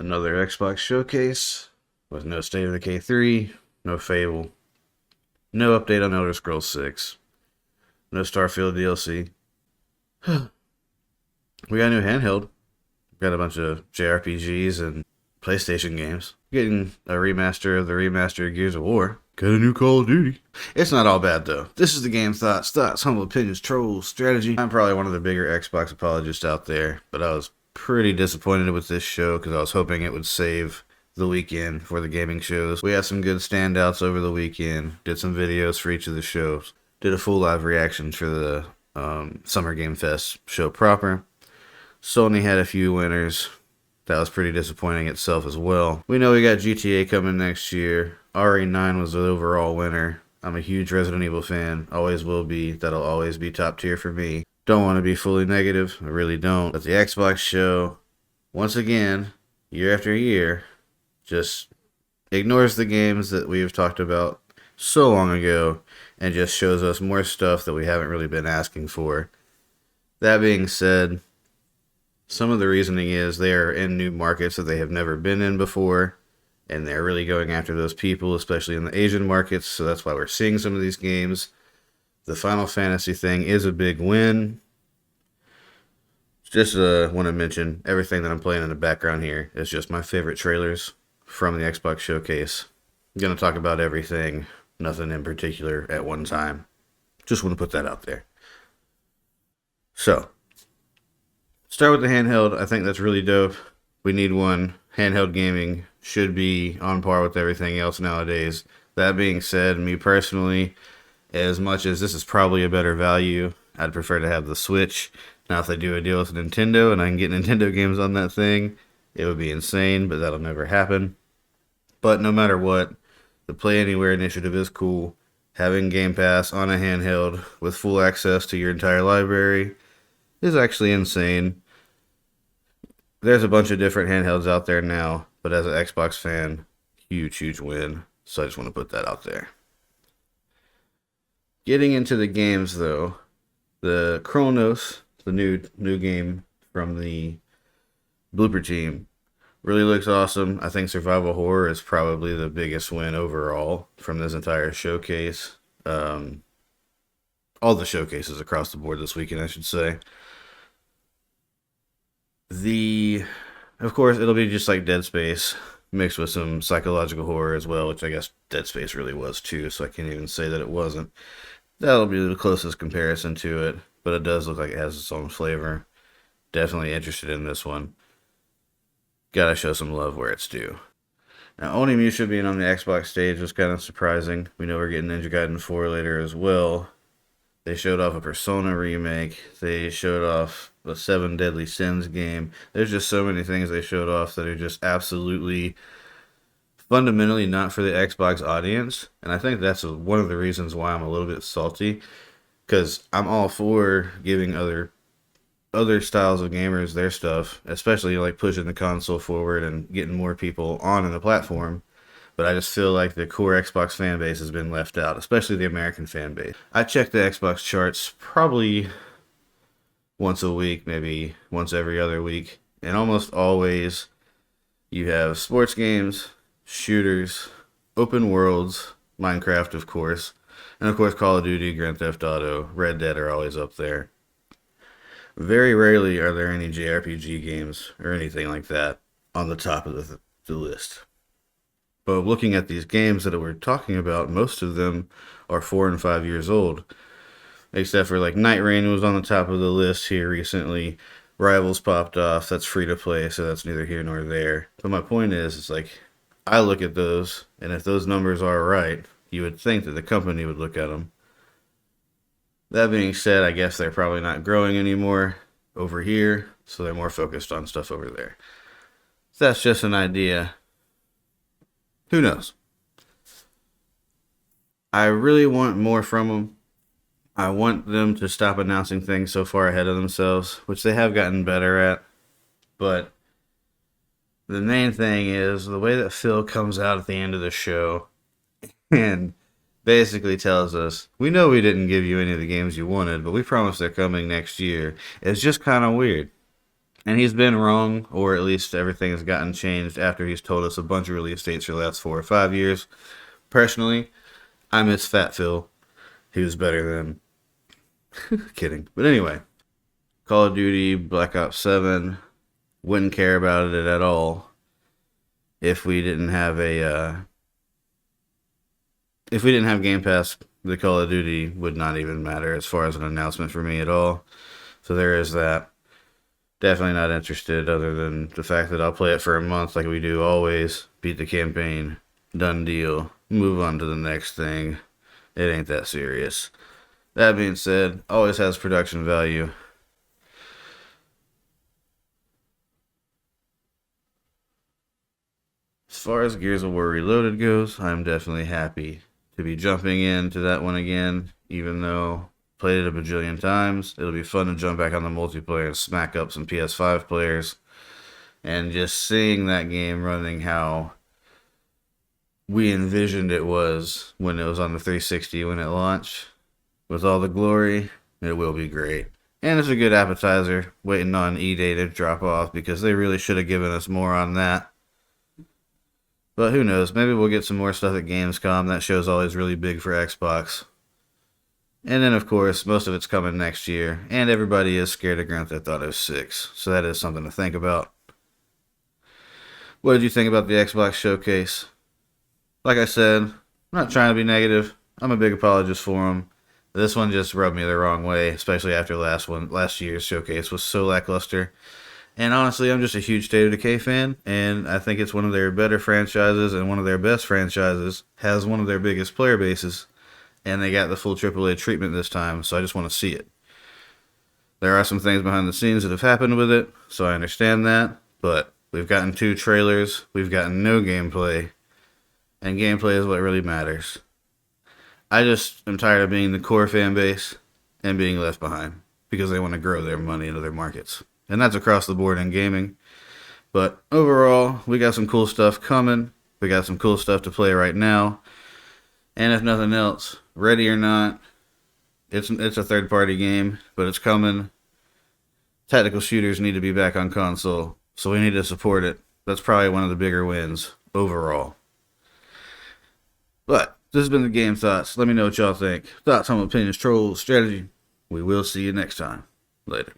Another Xbox showcase with no State of Decay 3, no Fable, no update on Elder Scrolls 6, no Starfield DLC. We got a new handheld. Got a bunch of JRPGs and PlayStation games. Getting a remaster of the remastered Gears of War. Got a new Call of Duty. It's not all bad though. This is the GameTHOTS, thoughts, humble opinions, trolls, strategy. I'm probably one of the bigger Xbox apologists out there, but I was pretty disappointed with this show because I was hoping it would save the weekend for the gaming shows. We had some good standouts over the weekend. Did some videos for each of the shows. Did a full live reaction for the Summer Game Fest show proper. Sony had a few winners. That was pretty disappointing itself as well. We know we got GTA coming next year. RE9 was the overall winner. I'm a huge Resident Evil fan. Always will be. That'll always be top tier for me. Don't want to be fully negative. I really don't. But the Xbox show, once again, year after year, just ignores the games that we've talked about so long ago and just shows us more stuff that we haven't really been asking for. That being said, some of the reasoning is they are in new markets that they have never been in before, and they're really going after those people, especially in the Asian markets, so that's why we're seeing some of these games. The Final Fantasy thing is a big win. Just want to mention, everything that I'm playing in the background here is just my favorite trailers from the Xbox Showcase. I'm going to talk about everything, nothing in particular at one time. Just want to put that out there. So, start with the handheld. I think that's really dope. We need one. Handheld gaming should be on par with everything else nowadays. That being said, me personally, as much as this is probably a better value, I'd prefer to have the Switch. Now, if they do a deal with Nintendo and I can get Nintendo games on that thing, it would be insane, but that'll never happen. But no matter what, the Play Anywhere initiative is cool. Having Game Pass on a handheld with full access to your entire library is actually insane. There's a bunch of different handhelds out there now, but as an Xbox fan, huge win. So I just want to put that out there. Getting into the games though, the Chronos, the new game from the Blooper team, really looks awesome. I think survival horror is probably the biggest win overall from this entire showcase. All the showcases across the board this weekend, I should say. Of course, it'll be just like Dead Space, mixed with some psychological horror as well, which I guess Dead Space really was too, so I can't even say that it wasn't. That'll be the closest comparison to it, but it does look like it has its own flavor. Definitely interested in this one. Gotta show some love where it's due. Now, Onimusha being on the Xbox stage was kind of surprising. We know we're getting Ninja Gaiden 4 later as well. They showed off a Persona remake. They showed off the Seven Deadly Sins game. There's just so many things they showed off that are just absolutely fundamentally not for the Xbox audience. And I think that's one of the reasons why I'm a little bit salty. Because I'm all for giving other styles of gamers their stuff, especially like pushing the console forward and getting more people on the platform. But I just feel like the core Xbox fan base has been left out, especially the American fan base. I check the Xbox charts probably once a week, maybe once every other week. And almost always you have sports games, shooters, open worlds, Minecraft, of course. And of course, Call of Duty, Grand Theft Auto, Red Dead are always up there. Very rarely are there any JRPG games or anything like that on the top of the list. But looking at these games that we're talking about, most of them are 4 and 5 years old. Except for like Night Rain was on the top of the list here recently. Rivals popped off. That's free to play, so that's neither here nor there. But my point is, it's like, I look at those, and if those numbers are right, you would think that the company would look at them. That being said, I guess they're probably not growing anymore over here, so they're more focused on stuff over there. That's just an idea. Who knows? I really want more from them. I want them to stop announcing things so far ahead of themselves, which they have gotten better at. But the main thing is the way that Phil comes out at the end of the show and basically tells us, we know we didn't give you any of the games you wanted, but we promise they're coming next year. It's just kind of weird. And he's been wrong, or at least everything has gotten changed after he's told us a bunch of release dates for the last 4 or 5 years. Personally, I miss Fat Phil. He was better than. Kidding. But anyway, Call of Duty Black Ops 7, wouldn't care about it at all if we didn't have if we didn't have Game Pass. The Call of Duty would not even matter as far as an announcement for me at all. So there is that. Definitely not interested, other than the fact that I'll play it for a month like we do always. Beat the campaign. Done deal. Move on to the next thing. It ain't that serious. That being said, always has production value. As far as Gears of War Reloaded goes, I'm definitely happy to be jumping into that one again, even though played it a bajillion times. It'll be fun to jump back on the multiplayer and smack up some PS5 players. And just seeing that game running how we envisioned it was when it was on the 360 when it launched, with all the glory, it will be great. And it's a good appetizer, waiting on E-Day to drop off, because they really should have given us more on that. But who knows, maybe we'll get some more stuff at Gamescom. That show's always really big for Xbox. And then, of course, most of it's coming next year, and everybody is scared of Grand Theft Auto 6, so that is something to think about. What did you think about the Xbox showcase? Like I said, I'm not trying to be negative. I'm a big apologist for them. This one just rubbed me the wrong way, especially after last year's showcase was so lackluster. And honestly, I'm just a huge State of Decay fan, and I think it's one of their better franchises and one of their best franchises, has one of their biggest player bases, and they got the full AAA treatment this time, so I just want to see it. There are some things behind the scenes that have happened with it, so I understand that, but we've gotten 2 trailers, we've gotten no gameplay, and gameplay is what really matters. I just am tired of being the core fan base and being left behind, because they want to grow their money into their markets. And that's across the board in gaming. But overall, we got some cool stuff coming. We got some cool stuff to play right now. And if nothing else, ready or not, it's a third-party game, but it's coming. Tactical shooters need to be back on console, so we need to support it. That's probably one of the bigger wins overall. But this has been the Game Thoughts. Let me know what y'all think. Thoughts, home opinions, trolls, strategy. We will see you next time. Later.